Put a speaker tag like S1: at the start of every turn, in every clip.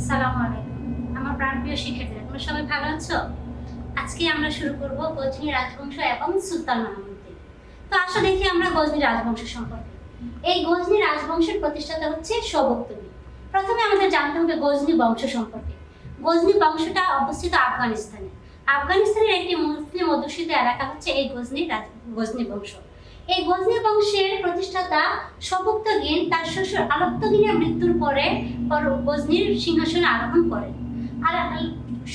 S1: আসসালামু আলাইকুম। আমার প্রাণপ্রিয় শিক্ষার্থীরা, তোমরা সবাই ভালো আছো? আজকে আমরা শুরু করব গজনী রাজবংশ এবং সুলতান মাহমুদের। তো আসো দেখি আমরা গজনী রাজবংশ সম্পর্কে। এই গজনী রাজবংশের প্রতিষ্ঠাতা হচ্ছে শোভক্তবী। প্রথমে আমাদের জানতে হবে গজনী বংশ সম্পর্কে। গজনী বংশটা অবস্থিত আফগানিস্তানে। আফগানিস্তানের একটি মুসলিম অধ্যুষিত এলাকা হচ্ছে এই গজনী বংশ। এই গজনী বংশের প্রতিষ্ঠাতা শোভক্তগিন তার শ্বশুর আলক্তগিনের মৃত্যুর পরে গজনীর সিংহাসনে আরোহণ করেন। আর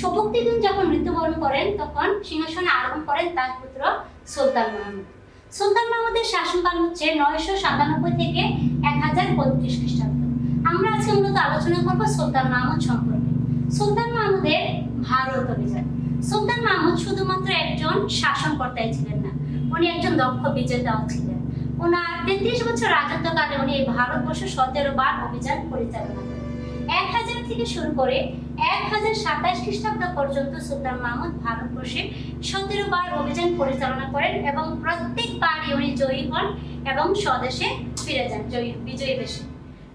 S1: শোভক্তগিন যখন মৃত্যুবরণ করেন তখন সিংহাসনে আরোহণ করেন তার পুত্র সুলতান মাহমুদ। সুলতান মাহমুদের শাসনকাল হচ্ছে 997 থেকে 1035 খ্রিস্টাব্দ। আমরা আজকে মূলত আলোচনা করব সুলতান মাহমুদ সম্পর্কে। সুলতান মাহমুদের ভারত অভিযান। সুলতান মাহমুদ শুধুমাত্র একজন শাসনকর্তাই ছিলেন না, উনি একজন দক্ষ বিজেতাও ছিলেন। ওনার 33 বছর রাজত্বকালে উনি ভারতবর্ষ 17 বার অভিযান পরিচালনা করেন। 1000 থেকে শুরু করে 1027 খ্রিস্টাব্দ পর্যন্ত সুলতান মাহমুদ ভারতবর্ষে 17 বার অভিযান পরিচালনা করেন এবং প্রত্যেকবারই উনি জয়ী হন এবং স্বদেশে ফিরে যান বিজয়ী বেশে।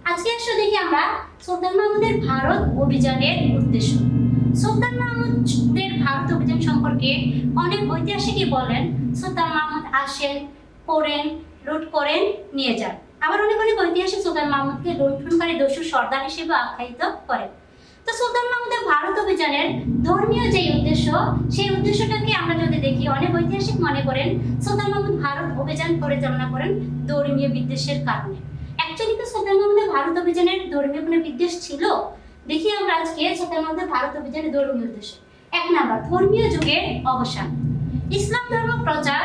S1: আজকে আসলে দেখি আমরা সুলতান মাহমুদের ভারত অভিযানের উদ্দেশ্য। সুলতান মাহমুদের ভারত অভিযান সম্পর্কে অনেক ঐতিহাসিকই বলেন সুলতান মাহমুদ আসেন, পড়েন, লুট করেন, নিয়ে যান। আবার অনেক ঐতিহাসিক সুলতান মাহমুদকে লুণ্ঠনকারী দস্যু সর্দার হিসেবে আখ্যায়িত করেন। তো সুলতান মাহমুদের ভারত অভিযানের ধর্মীয় যে উদ্দেশ্য, সেই উদ্দেশ্যটাকে আমরা যদি দেখি, অনেক ঐতিহাসিক মনে করেন সুলতান মাহমুদ ভারত অভিযান পরিচালনা করেন ধর্মীয় বিদ্বেষের কারণে। অ্যাকচুয়ালি তো সুলতান মাহমুদের ভারত অভিযানের ধর্মীয় কোনো বিদ্বেষ ছিল? দেখি আমরা আজকে সুলতান মাহমুদের ভারত অভিযানের ধর্মীয় উদ্দেশ্য। 1 নাম্বার, ধর্মীয় যুগের অবসান। ইসলাম ধর্ম প্রচার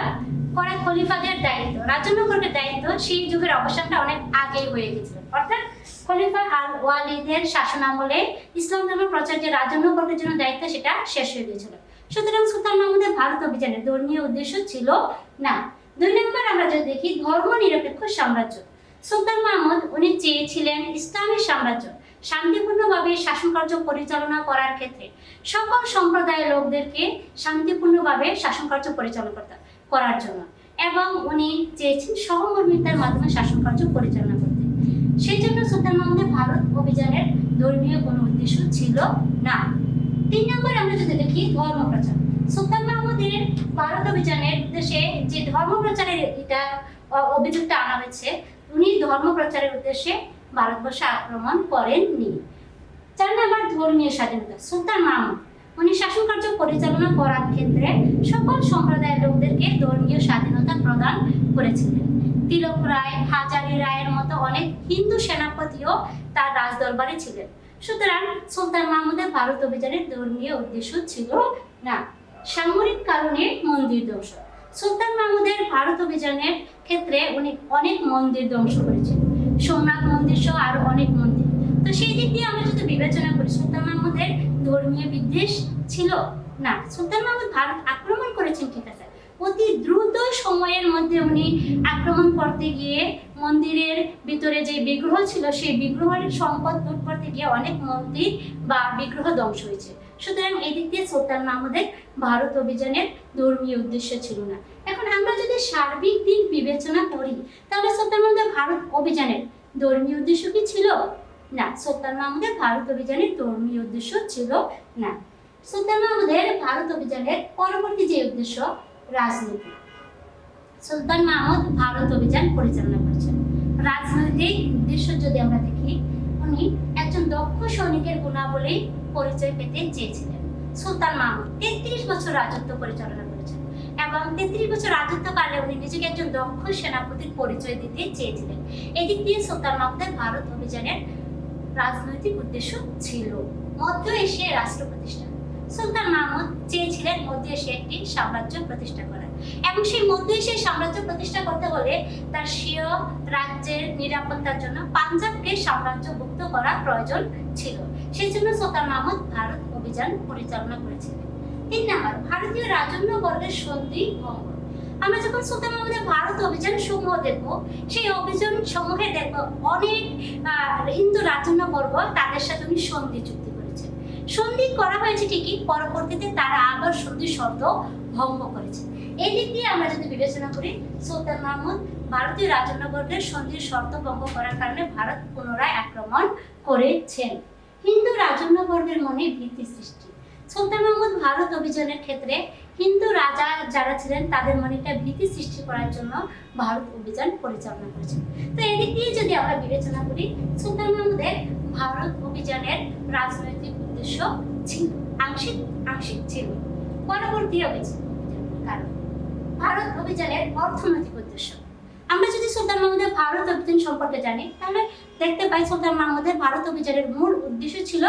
S1: করা খলিফাদের দায়িত্ব, রাজনগরের দায়িত্ব, সেই যুগের অবসানটা অনেক আগেই হয়ে গেছিল। অর্থাৎ খলিফা আল ওয়ালিদের শাসন আমলে ইসলাম ধর্ম প্রচার যে রাজনগরের জন্য দায়িত্ব, সেটা শেষ হয়ে গিয়েছিল। সুতরাং সুলতান মাহমুদের ভারত অভিযানের ধর্মীয় উদ্দেশ্য ছিল না। 2 নম্বর আমরা যদি দেখি, ধর্ম নিরপেক্ষ সাম্রাজ্য। সুলতান মাহমুদ উনি চেয়েছিলেন ইসলামী সাম্রাজ্য শান্তিপূর্ণভাবে শাসন কার্য পরিচালনা করার ক্ষেত্রে সকল সম্প্রদায়ের লোকদেরকে শান্তিপূর্ণভাবে শাসন কার্য পরিচালনা করার জন্য, এবং উনি চেয়েছেন সহমর্মিতার মাধ্যমে শাসন কার্য পরিচালনা করতে। সেই জন্য সুলতান মাহমুদের ভারত অভিযানের ধর্মীয় কোনো উদ্দেশ্য ছিল না। 3 নম্বর আমরা যদি দেখি, ধর্ম প্রচার। সুলতান মাহমুদের ভারত অভিযানের উদ্দেশ্যে যে ধর্ম প্রচারের অভিযোগটা আনা হয়েছে, উনি ধর্ম প্রচারের উদ্দেশ্যে ভারতবর্ষে আক্রমণ করেননি। 4 নম্বর, ধর্মীয় স্বাধীনতা। সুলতান মাহমুদ উনি শাসন কার্য পরিচালনা করার ক্ষেত্রে সকল সম্প্রদায়ের লোকদেরকে ধর্মীয় স্বাধীনতা প্রদান করেছিলেন। তিলক রায়, হাজারি রায়ের মতো অনেক হিন্দু সেনাপতিও তার রাজদরবারে ছিলেন। সুতরাং সুলতান মাহমুদের ভারত অভিযানের ধর্মীয় উদ্দেশ্য ছিল না। সামরিক কারণে মন্দির ধ্বংস। সুলতান মাহমুদের ভারত অভিযানের ক্ষেত্রে উনি অনেক মন্দির ধ্বংস করেছেন, সোমনাথ মন্দির সহ আরো অনেক মন্দির। তো সেই দিক দিয়ে আমরা যদি বিবেচনা করি, সুলতান মাহমুদের ধর্মীয় বিদ্বেষ ছিল না। সুলতান মাহমুদ ভারত আক্রমণ করেছেন, ঠিক আছে, অতি দ্রুত সময়ের মধ্যে উনি আক্রমণ করতে গিয়ে মন্দিরের ভিতরে যে বিগ্রহ ছিল, সেই বিগ্রহের সম্পদ লুট করতে গিয়ে অনেক মন্দির বা বিগ্রহ ধ্বংস হয়েছে। সুতরাং এই দিক দিয়ে সুলতান মাহমুদের ভারত অভিযানের ধর্মীয় উদ্দেশ্য ছিল না। এখন আমরা যদি সার্বিক দিক বিবেচনা করি, তাহলে সুলতান মাহমুদের ভারত অভিযানের ধর্মীয় উদ্দেশ্য কি ছিল? না, সুলতান মাহমুদের ভারত অভিযানের ধর্মীয় উদ্দেশ্য ছিল না। সুলতান মাহমুদের ভারত অভিযানের পরবর্তী যে উদ্দেশ্য, রাজনীতি। সুলতান মাহমুদ ভারত অভিযান পরিচালনা করেছেন। রাজনৈতিক উদ্দেশ্য যদি আমরা দেখি, উনি একজন দক্ষ সৈনিকের গুণাবলী পরিচয় পেতে চেয়েছিলেন। সুলতান মাহমুদ 33 বছর রাজত্ব পরিচালনা করেছেন এবং 33 বছর রাজত্বকালে উনি নিজেকে একজন দক্ষ সেনাপতির পরিচয় দিতে চেয়েছিলেন। এদিক দিয়ে সুলতান মাহমুদের ভারত অভিযানের রাজনৈতিক উদ্দেশ্য ছিল মধ্য এশিয়ায় রাষ্ট্র প্রতিষ্ঠা। সুলতান মাহমুদ চেয়েছিলেন মধ্য এশিয়ায় একটি সাম্রাজ্য প্রতিষ্ঠা করার, এবং সেই মধ্য এশিয়ায় সাম্রাজ্য প্রতিষ্ঠা করতে হলে তার স্বীয় রাজ্যের নিরাপত্তার জন্য পাঞ্জাবকে সাম্রাজ্যভুক্ত করা প্রয়োজন ছিল। সেই জন্য সুলতান মাহমুদ ভারত অভিযান পরিচালনা করেছিলেন। 3 নম্বর, ভারতীয় রাজন্য বর্গের সন্ধি ভঙ্গ। আমরা যখন সুলতান মাহমুদের ভারত অভিযান সমূহ দেখব, সেই অভিযান সমূহে দেখব অনেক হিন্দু রাজন্য বর্গ তাদের সাথে উনি সন্ধি চুক্তি করেছেন। সন্ধি করা হয়েছে ঠিকই, পরবর্তীতে তারা আবার সন্ধি শর্ত ভঙ্গ করেছে। এই দিক দিয়ে আমরা যদি বিবেচনা করি, সুলতান মাহমুদ ভারতীয় রাজন্য বর্গের সন্ধির শর্ত ভঙ্গ করার কারণে ভারত পুনরায় আক্রমণ করেছেন। হিন্দু রাজন্য বর্গের মনে ভীতি সৃষ্টি। সুলতান মাহমুদ ভারত অভিযানের ক্ষেত্রে হিন্দু রাজা যারা ছিলেন তাদের মনে একটা ভীতি সৃষ্টি করার জন্য ভারত অভিযান পরিচালনা করেছেন। তো এদিক দিয়ে যদি আমরা বিবেচনা করি, সুলতান মাহমুদের ভারত অভিযানের রাজনৈতিক উদ্দেশ্য ছিল, আংশিক ছিল। পরবর্তী অভিযান কারণ ভারত অভিযানের অর্থনৈতিক উদ্দেশ্য। আমরা যদি সুলতান মাহমুদের ভারত অভিযান সম্পর্কে জানি, তাহলে দেখতে পাই সুলতান মাহমুদের ভারত অভিযানের মূল উদ্দেশ্য ছিল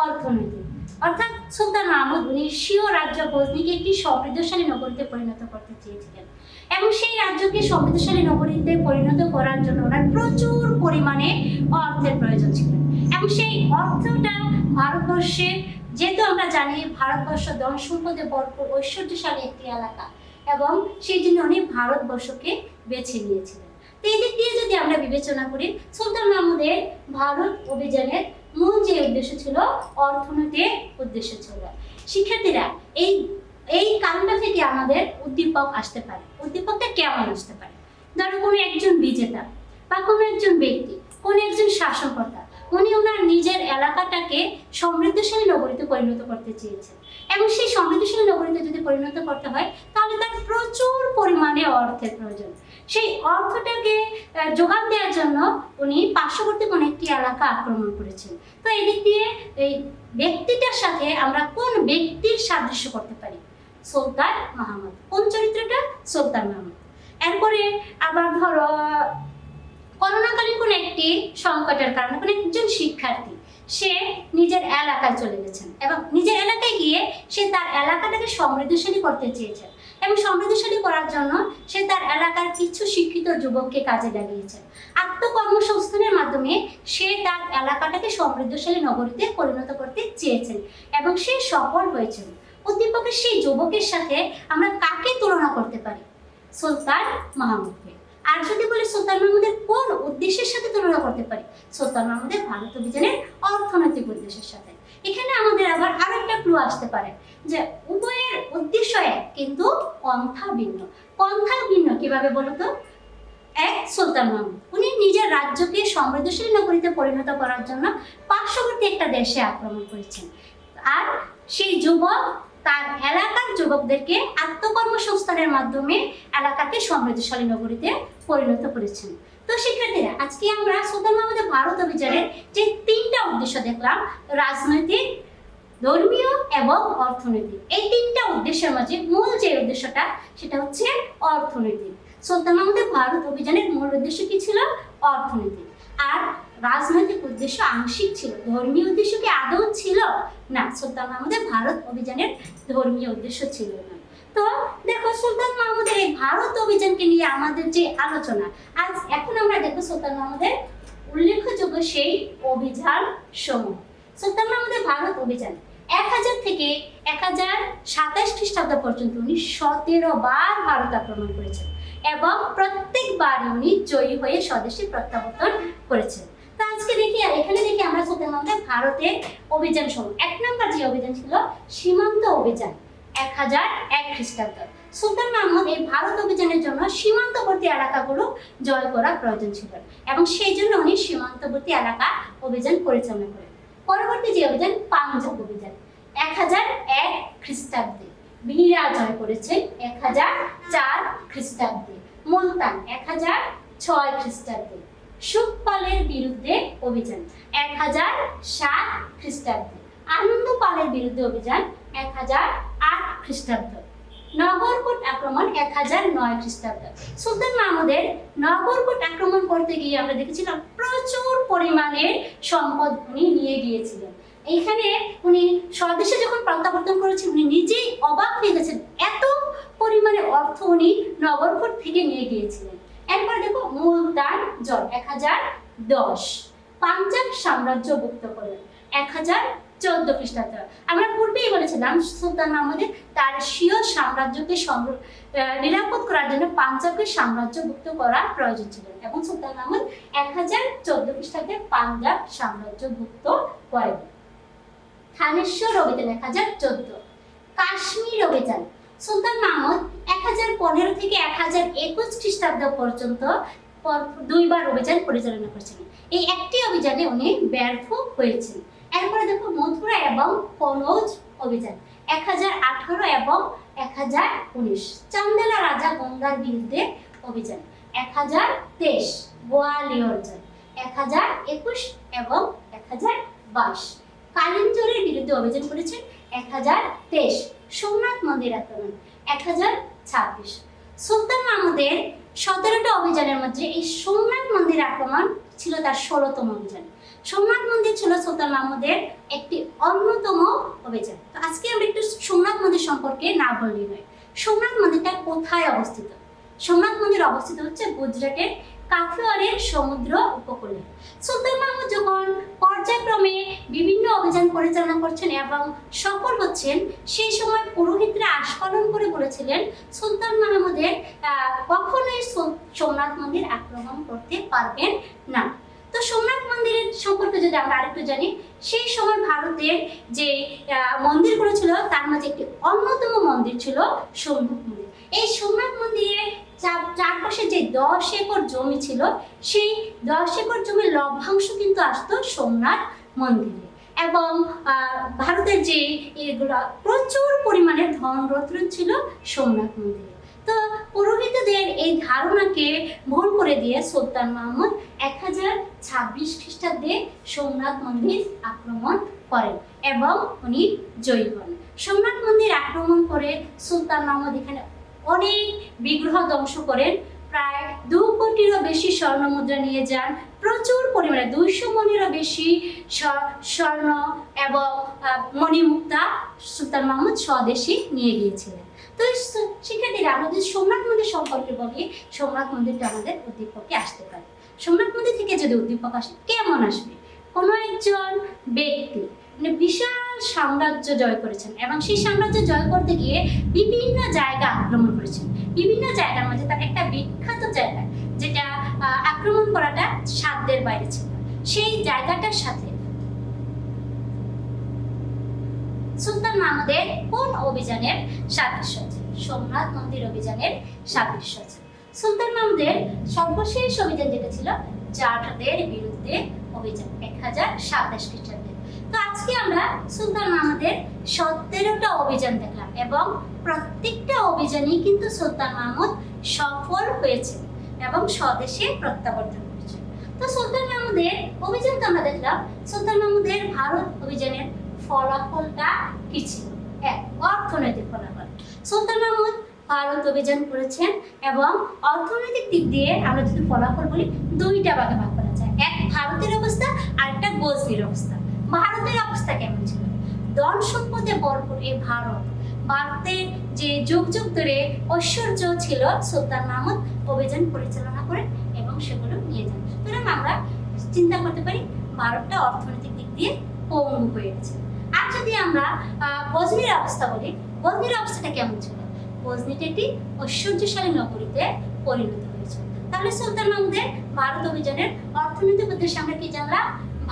S1: অর্থনৈতিক। অর্থাৎ সুলতান মাহমুদ উনি স্বীয় রাজ্য গজনিকে একটি সমৃদ্ধশালী নগরীতে পরিণত করতে চেয়েছিলেন, এবং সেই রাজ্যকে সমৃদ্ধশালী নগরীতে পরিণত করার জন্য ওনার প্রচুর পরিমাণে অর্থের প্রয়োজন ছিল। এবং সেই অর্থটা ভারতবর্ষে, যেহেতু আমরা জানি ভারতবর্ষ ধন সম্পদে ভরপুর ঐশ্বর্যশালী একটি এলাকা, এবং সেই জন্য উনি ভারতবর্ষকে বেছে নিয়েছিলেন। তো এই দিক দিয়ে যদি আমরা বিবেচনা করি, সুলতান মাহমুদের ভারত অভিযানের মূল যে উদ্দেশ্য ছিল অর্থনৈতিক উদ্দেশ্য ছিল। শিক্ষার্থীরা, এই কারণটা থেকে আমাদের উদ্দীপক আসতে পারে। উদ্দীপকটা কেমন আসতে পারে? ধরো কোনো একজন বিজেতা বা কোনো একজন ব্যক্তি, কোনো একজন শাসনকর্তা, উনি ওনার নিজের এলাকাটাকে সমৃদ্ধশালী নগরীতে পরিণত করতে চেয়েছেন, এবং সেই সমৃদ্ধশালী নগরীতে যদি পরিণত করতে হয় তাহলে তার প্রচুর পরিমাণে অর্থের প্রয়োজন। সেই অর্থটাকে যোগান দেওয়ার জন্য উনি পার্শ্ববর্তী কোনো একটি এলাকা আক্রমণ করেছেন। তো এদিক দিয়ে এই ব্যক্তিটার সাথে আমরা কোন ব্যক্তির সাদৃশ্য করতে পারি? সুলতান মাহমুদ। কোন চরিত্রটা? সুলতান মাহমুদ। এরপরে আবার ধরো করোনাকালীন কোন একটি সংকটের কারণে কোন একজন শিক্ষার্থী সে নিজের এলাকায় চলে গেছেন, এবং নিজের এলাকায় গিয়ে সে তার এলাকাটাকে সমৃদ্ধশালী করতে চেয়েছেন, এবং সমৃদ্ধশালী করার জন্য সে তার এলাকার কিছু শিক্ষিত যুবককে কাজে লাগিয়েছেন। আত্মকর্মসংস্থানের মাধ্যমে সে তার এলাকাটাকে সমৃদ্ধশালী নগরীতে পরিণত করতে চেয়েছেন, এবং সে সফল হয়েছেন। উদ্দীপকের সেই যুবকের সাথে আমরা কাকে তুলনা করতে পারি? সুলতান মাহমুদকে। আর যদি বলি সুলতান মাহমুদের কোন উদ্দেশ্যের সাথে তুলনা করতে পারি? সুলতান মাহমুদের ভারত অভিযানের অর্থনৈতিক উদ্দেশ্যের সাথে। এখানে আমাদের আবার আরো একটা ক্লু আসতে পারে যে উভয়ের উদ্দেশ্য এক, কিন্তু পন্থা ভিন্ন। পন্থা ভিন্ন কিভাবে বলতো? এক, সুলতান মাহমুদ উনি নিজের রাজ্যকে সমৃদ্ধশালী নগরীতে পরিণত করার জন্য পার্শ্ববর্তী একটা দেশে আক্রমণ করেছেন, আর সেই যুবক তার এলাকার যুবকদেরকে আত্মকর্মসংস্থানের মাধ্যমে এলাকাকে সমৃদ্ধশালী নগরীতে পরিণত করেছেন। তো শিক্ষার্থীরা, আজকে আমরা সুলতান মাহমুদের ভারত অভিযানের যে তিনটা উদ্দেশ্য দেখলাম, রাজনৈতিক, ধর্মীয় এবং অর্থনৈতিক, এই তিনটা উদ্দেশ্যের মাঝে মূল যে উদ্দেশ্যটা সেটা হচ্ছে অর্থনৈতিক। সুলতান মাহমুদের ভারত অভিযানের মূল উদ্দেশ্য কি ছিল? অর্থনৈতিক। আর রাজনৈতিক উদ্দেশ্য আংশিক ছিল। ধর্মীয় উদ্দেশ্য কি আদৌ ছিল? না, সুলতান মাহমুদের ভারত অভিযানের ধর্মীয় উদ্দেশ্য ছিল না। তো দেখো, সুলতান মাহমুদের এই ভারত অভিযানকে নিয়ে আমাদের যে আলোচনা, এখন আমরা দেখো সুলতান মাহমুদের উল্লেখযোগ্য সেই অভিযান সমূহ। সুলতান মাহমুদের ভারত অভিযান 1000 থেকে 1027 খ্রিস্টাব্দ পর্যন্ত উনি 17 বার ভারত আক্রমণ করেছেন, এবং প্রত্যেকবার উনি জয়ী হয়ে স্বদেশে প্রত্যাবর্তন করেছেন। তো আজকে এখানে দেখি আমরা সুলতান মাহমুদের ভারতের অভিযান সমূহ। 1 নম্বর যে অভিযান ছিল সীমান্ত অভিযান, 1001 খ্রিস্টাব্দ। সুলতান মাহমুদ এই ভারত অভিযানের জন্য সীমান্তবর্তী এলাকাগুলো জয় করা প্রয়োজন ছিল, এবং সেই জন্য উনি সীমান্তবর্তী এলাকা অভিযান পরিচালনা করেন। পরবর্তী যে অভিযান পাঞ্জাব অভিযান, 1001 খ্রিস্টাব্দে। ভিরা জয় করেছেন 1004 খ্রিস্টাব্দে। মুলতান 1006 খ্রিস্টাব্দে। সুখপালের বিরুদ্ধে অভিযান 1007 খ্রিস্টাব্দে। আনন্দপালের বিরুদ্ধে অভিযান 1008 খ্রিস্টাব্দ। নগরকোট আক্রমণ 1009 খ্রিস্টাব্দ। সুলতান মাহমুদের নগরকোট আক্রমণ করতে গিয়ে আমরা দেখেছিলাম প্রচুর পরিমাণে সম্পদ উনি নিয়ে গিয়েছিলেন। এইখানে উনি স্বদেশে যখন প্রত্যাবর্তন করেছেন উনি নিজেই অবাক হয়ে গেছেন, এত পরিমাণে অর্থ উনি নগরকোট থেকে নিয়ে গিয়েছিলেন। এরপর দেখো মুলতান জয় 1010। পাঞ্জাব সাম্রাজ্যভুক্ত করলেন 1014 খ্রিস্টাব্দ। আমরা পূর্বেই বলেছিলাম সুলতান মাহমুদের তার স্বীয় সাম্রাজ্যকে নিরাপদ করার জন্য পাঞ্জাবকে সাম্রাজ্যভুক্ত করা প্রয়োজন ছিল, এবং সুলতান মাহমুদ 1014 খ্রিস্টাব্দে পাঞ্জাব সাম্রাজ্যভুক্ত করেন। থানেশ্বর অভিযান 1014। কাশ্মীর অভিযান সুলতান মাহমুদ 1015 থেকে 1021 খ্রিস্টাব্দ পর্যন্ত 2বার অভিযান পরিচালনা করেছেন। এই একটি অভিযানে উনি ব্যর্থ হয়েছেন। এরপরে দেখো মথুরা এবং কনৌজ অভিযান 1018 এবং 1019। চান্দেলা রাজা গঙ্গার বিরুদ্ধে অভিযান 1023। গোয়ালিয়র জয় 1021 এবং 1022। কালিঞ্জরের বিরুদ্ধে অভিযান করেছেন 1023। সোমনাথ মন্দির আক্রমণ 1026। সুলতান মাহমুদের 17টা অভিযানের মধ্যে এই সোমনাথ মন্দির আক্রমণ ছিল তার 16তম অভিযান। সোমনাথ মন্দির ছিল সুলতান মাহমুদের একটি অন্যতম অভিযান। তো আজকে আমরা একটু সোমনাথ মন্দির সম্পর্কে না বললেই নয়। সোমনাথ মন্দিরটা কোথায় অবস্থিত? সোমনাথ মন্দির অবস্থিত হচ্ছে গুজরাটের কাথিয়াওয়াড়ের সমুদ্র উপকূলে। সুলতান মাহমুদ যখন পর্যায়ক্রমে বিভিন্ন অভিযান পরিচালনা করছেন এবং সফল হচ্ছেন, সেই সময় পুরোহিতরা আস্ফালন করে বলেছিলেন সুলতান মাহমুদের কখনোই সোমনাথ মন্দির আক্রমণ করতে পারবেন না। তো সোমনাথ মন্দিরের সম্পর্কে যদি আমরা আরেকটু জানি, সেই সময় ভারতের যে মন্দিরগুলো ছিল তার মাঝে একটি অন্যতম মন্দির ছিল সোমনাথ মন্দির। এই সোমনাথ মন্দিরের চারপাশে যে 10 একর জমি ছিল, সেই 10 একর জমির লভ্যাংশ কিন্তু আসতো সোমনাথ মন্দিরে। এবং ভারতের যে এগুলো প্রচুর পরিমাণে ধন রত্ন ছিল সোমনাথ মন্দিরে। তো পুরোহিতদের এই ধারণাকে ভুল করে দিয়ে সুলতান মাহমুদ 1026 খ্রিস্টাব্দে সোমনাথ মন্দির আক্রমণ করেন এবং উনি জয়ী হন। সোমনাথ মন্দির আক্রমণ করে সুলতান মাহমুদ এখানে অনেক বিগ্রহ ধ্বংস করেন, প্রায় 2 কোটিরও বেশি স্বর্ণ মুদ্রা নিয়ে যান, প্রচুর পরিমাণে 200 মণেরও বেশি স্বর্ণ এবং মণিমুক্তা সুলতান মাহমুদ স্বদেশে নিয়ে গিয়েছিলেন। তো শিক্ষার্থীরা, আমরা যদি সোমনাথ মন্দির সম্পর্কে বলি, সোমনাথ মন্দিরটা আমাদের উদ্দীপকে আসতে পারে। সোমনাথ মন্দির থেকে যদি উদ্দীপক আসে, কেমন আসবে? কোনো একজন ব্যক্তি বিশাল সাম্রাজ্য জয় করেছেন এবং সেই সাম্রাজ্য জয় করতে গিয়ে বিভিন্ন জায়গা আক্রমণ করেছেন। বিভিন্ন জায়গার মধ্যে তার একটা বিখ্যাত জায়গা, যেটা আক্রমণ করাটা সাধ্যের বাইরে ছিল, সেই জায়গাটার সাথে সুলতান মাহমুদের কোন অভিযানের সাদৃশ্য আছে? সোমনাথ মন্দির অভিযানের সাদৃশ্য আছে। সুলতান মাহমুদের সর্বশেষ অভিযান যেটা ছিল জাটদের বিরুদ্ধে অভিযান 1027 খ্রিস্টাব্দে। তো আজকে আমরা সুলতান মাহমুদের 17টা অভিযান দেখলাম এবং প্রত্যেকটা অভিযানেই কিন্তু সুলতান মাহমুদ সফল হয়েছে এবং স্বদেশে প্রত্যাবর্তন করেছে। তো সুলতান মাহমুদের অভিযান তো আমরা দেখলাম। সুলতান মাহমুদের ভারত অভিযানের ফলাফলটা কি ছিল? এক, অর্থনৈতিক ফলাফল। সুলতান মাহমুদ ভারত অভিযান করেছেন এবং অর্থনৈতিক দিক দিয়ে আমরা যদি ফলাফল বলি, 2টা ভাগে ভাগ করা যায়। এক, ভারতের অবস্থা, আর একটা গজনির অবস্থা। ভারতের অবস্থা কেমন ছিল? ধন সম্পদে ভরপুর এই ভারতের যে যুগ যুগ ধরে ঐশ্বর্য ছিল, সুলতান মাহমুদ অভিযান পরিচালনা করেন এবং সেগুলো নিয়ে যান। সুতরাং আমরা চিন্তা করতে পারি ভারতটা অর্থনৈতিক দিক দিয়ে পঙ্গু হয়ে গেছে। আর যদি আমরা গজনির অবস্থা বলি, গজনির অবস্থাটা কেমন ছিল? গজনিটা একটি ঐশ্বর্যশালী নগরীতে পরিণত হয়েছে। তাহলে সুলতান মাহমুদের ভারত অভিযানের অর্থনৈতিক উদ্দেশ্যে আমরা কি জানলাম?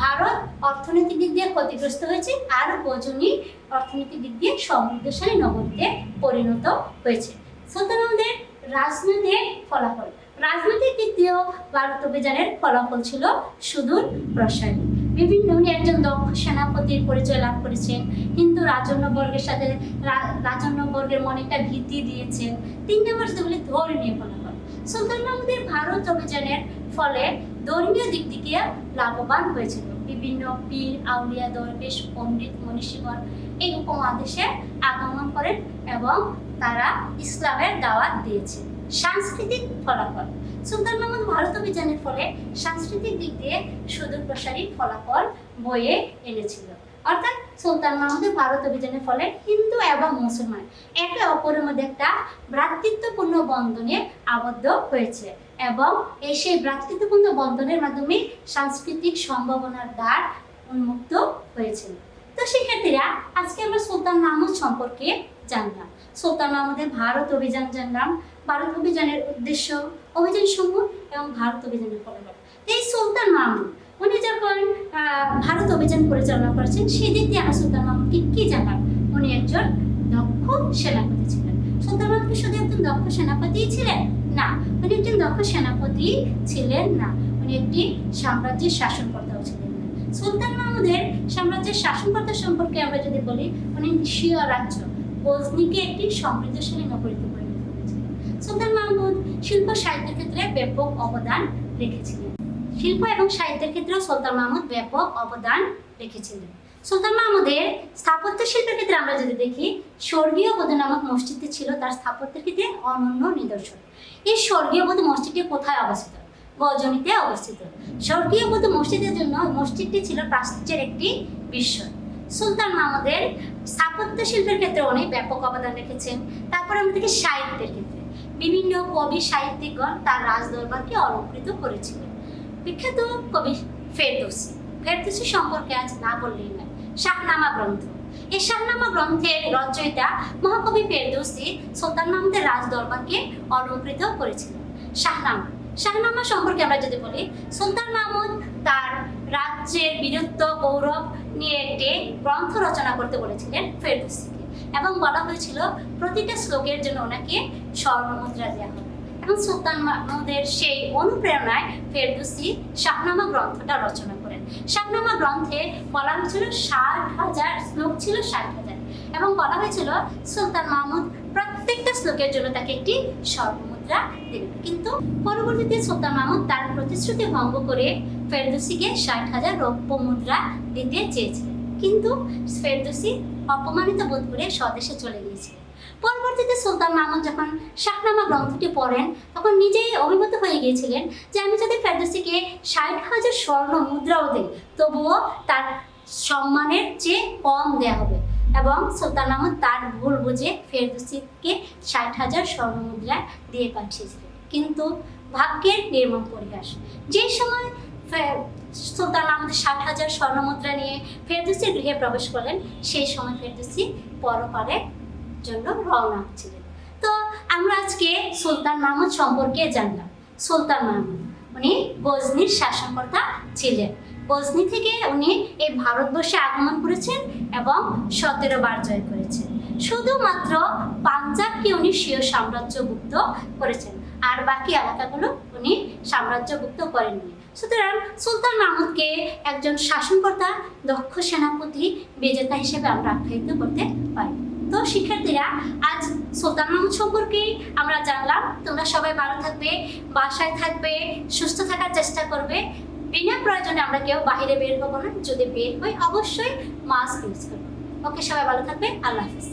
S1: ভারত অর্থনৈতিক দিক দিয়ে ক্ষতিগ্রস্ত হয়েছে আর গজনি অর্থনৈতিক দিক দিয়ে সমৃদ্ধশালী নগরীতে পরিণত হয়েছে। সুলতান মাহমুদের রাজনৈতিক ফলাফল, রাজনৈতিক দিক দিয়েও ভারত অভিযানের ফলাফল ছিল সুদূর প্রসারী। উনি একজন দক্ষ সেনাপতির পরিচয় লাভ করেছেন, হিন্দু রাজন্যবর্গের সাথে রাজন্যবর্গের মনে একটা ভীতি দিয়েছেন। 3 নম্বর যদি বলি ধর্মীয় ফলাফল, সুলতান মাহমুদের ভারত অভিযানের ফলে ধর্মীয় দিক থেকে লাভবান হয়েছিল। বিভিন্ন পীর, আউলিয়া, দরবেশ, পণ্ডিত, মনীষীগণ এই উপমহাদেশে আগমন করেন এবং তারা ইসলামের দাওয়াত দিয়েছে। সাংস্কৃতিক ফলাফল, সুলতান মাহমুদ ভারত অভিযানের ফলে সাংস্কৃতিক দিক দিয়ে সুদূর প্রসারী ফলাফল বয়ে এনেছিল। অর্থাৎ সুলতান মাহমুদের ভারত অভিযানের ফলে হিন্দু এবং মুসলমান একে অপরের মধ্যে একটা ভ্রাতৃত্বপূর্ণ বন্ধনে আবদ্ধ হয়েছে এবং সেই ভ্রাতৃত্বপূর্ণ বন্ধনের মাধ্যমে সাংস্কৃতিক সম্ভাবনার দ্বার উন্মুক্ত হয়েছিল। তো শিক্ষার্থীরা, আজকে আমরা সুলতান মাহমুদ সম্পর্কে জানলাম। সুলতান মাহমুদের ভারত অভিযান জানলাম, ভারত অভিযানের উদ্দেশ্য, অভিযান সমূহ এবং ভারত অভিযানের ফলাফল। এই সুলতান মাহমুদ উনি যখন ভারত অভিযান পরিচালনা করেছেন, সেদিক দিয়ে আমরা সুলতান মাহমুদকে কি জানলাম? উনি একজন দক্ষ সেনাপতি ছিলেন। সুলতান মাহমুদ কি শুধু একজন দক্ষ সেনাপতি ছিলেন? না, উনি একজন দক্ষ সেনাপতি ছিলেন না, উনি একটি সাম্রাজ্যের শাসনকর্তাও ছিলেন না। সুলতান মাহমুদের সাম্রাজ্যের শাসনকর্তা সম্পর্কে আমরা যদি বলি, উনি শিয়া রাজ্য গজনিকে একটি সমৃদ্ধশালী নগরীতে পরিণত করেছিলেন। সুলতান মাহমুদ শিল্প সাহিত্যের ক্ষেত্রে ব্যাপক অবদান রেখেছিলেন। শিল্প এবং সাহিত্যের ক্ষেত্রেও সুলতান মাহমুদ ব্যাপক অবদান রেখেছিলেন। সুলতান মাহমুদের স্থাপত্য শিল্পের ক্ষেত্রে আমরা যদি দেখি, স্বর্গীয় বধূ নামক মসজিদটি ছিল তার স্থাপত্যের ক্ষেত্রে অনন্য নিদর্শন। এই স্বর্গীয় বধূ মসজিদটি কোথায় অবস্থিত? গজনিতে অবস্থিত। স্বর্গীয় বধূ মসজিদের জন্য মসজিদটি ছিল প্রাচ্যের একটি বিস্ময়। সুলতান মাহমুদের স্থাপত্য শিল্পের ক্ষেত্রে অনেক ব্যাপক অবদান রেখেছেন। তারপরে আমরা দেখি সাহিত্যের ক্ষেত্রে বিভিন্ন কবি সাহিত্যিকগণ তার রাজদরবারকে অলঙ্কৃত করেছিলেন। বিখ্যাত কবি ফেরদৌসি সম্পর্কে আজ না বললেই নয়। শাহনামা গ্রন্থ, এই শাহনামা গ্রন্থের রচয়িতা মহাকবি ফেরদৌসি সুলতান মাহমুদের রাজদরবারকে অলঙ্কৃত করেছিলেন। শাহনামা সম্পর্কে আমরা যদি বলি, সুলতান মাহমুদ তার রাজ্যের বীরত্ব গৌরব নিয়ে একটি গ্রন্থ রচনা করতে বলেছিলেন ফেরদৌসিকে, এবং বলা হয়েছিল প্রতিটা শ্লোকের জন্য ওনাকে স্বর্ণমুদ্রা দেওয়া হবে। এবং সুলতান মাহমুদের সেই অনুপ্রেরণায় ফেরদৌসি শাহনামা গ্রন্থটা রচনা করেন। শাহনামা গ্রন্থে বলা হয়েছিল 60,000 শ্লোক ছিল, 60,000, এবং বলা হয়েছিল সুলতান মাহমুদ প্রত্যেকটা শ্লোকের জন্য তাকে একটি স্বর্ণমুদ্রা দেবেন। কিন্তু পরবর্তীতে সুলতান মাহমুদ তার প্রতিশ্রুতি ভঙ্গ করে ফেরদৌসিকে 60,000 রৌপ্য মুদ্রা দিতে চেয়েছিলেন, কিন্তু ফেরদৌসি অপমানিত বোধ করে স্বদেশে চলে গিয়েছিলেন। পরবর্তীতে সুলতান মাহমুদ যখন শাহনামা গ্রন্থটি পড়েন, তখন নিজেই অভিভূত হয়ে গিয়েছিলেন যে আমি যদি ফেরদৌসিকে 60,000 স্বর্ণ মুদ্রাও দিই, তবুও তার সম্মানের চেয়ে কম দেয়া হবে। এবং সুলতান মাহমুদ তার ভুল বুঝে ফেরদৌসিকে 60,000 স্বর্ণ মুদ্রা দিয়ে পাঠিয়েছিলেন। কিন্তু ভাগ্যের নির্মম পরিহাস, যে সময় সুলতান মাহমুদ 60,000 স্বর্ণ মুদ্রা নিয়ে ফেরদৌসির গৃহে প্রবেশ করলেন, সেই সময় ফেরদৌসি পরপারের জন্য রওনা হচ্ছিলেন। তো আমরা আজকে সুলতান মাহমুদ সম্পর্কে জানলাম। সুলতান মাহমুদ উনি গজনির শাসনকর্তা ছিলেন। গজনি থেকে উনি এই ভারতবর্ষে আগমন করেছেন এবং 17 বার জয় করেছেন। শুধুমাত্র পাঞ্জাবকে উনি স্বীয় সাম্রাজ্যভুক্ত করেছেন, আর বাকি এলাকাগুলো উনি সাম্রাজ্যভুক্ত করেননি। সুতরাং সুলতান মাহমুদকে একজন শাসনকর্তা, দক্ষ সেনাপতি, বিজেতা হিসেবে আমরা আখ্যায়িত করতে পারি। তো শিক্ষার্থীরা, আজ সুলতান মাহমুদ সম্পর্কে আমরা জানলাম। তোমরা সবাই ভালো থাকবে, বাসায় থাকবে, সুস্থ থাকার চেষ্টা করবে। বিনা প্রয়োজনে আমরা কেউ বাইরে বের হবো না। যদি বের হই, অবশ্যই মাস্ক ইউজ করবো। ওকে, সবাই ভালো থাকবে। আল্লাহ হাফিজ।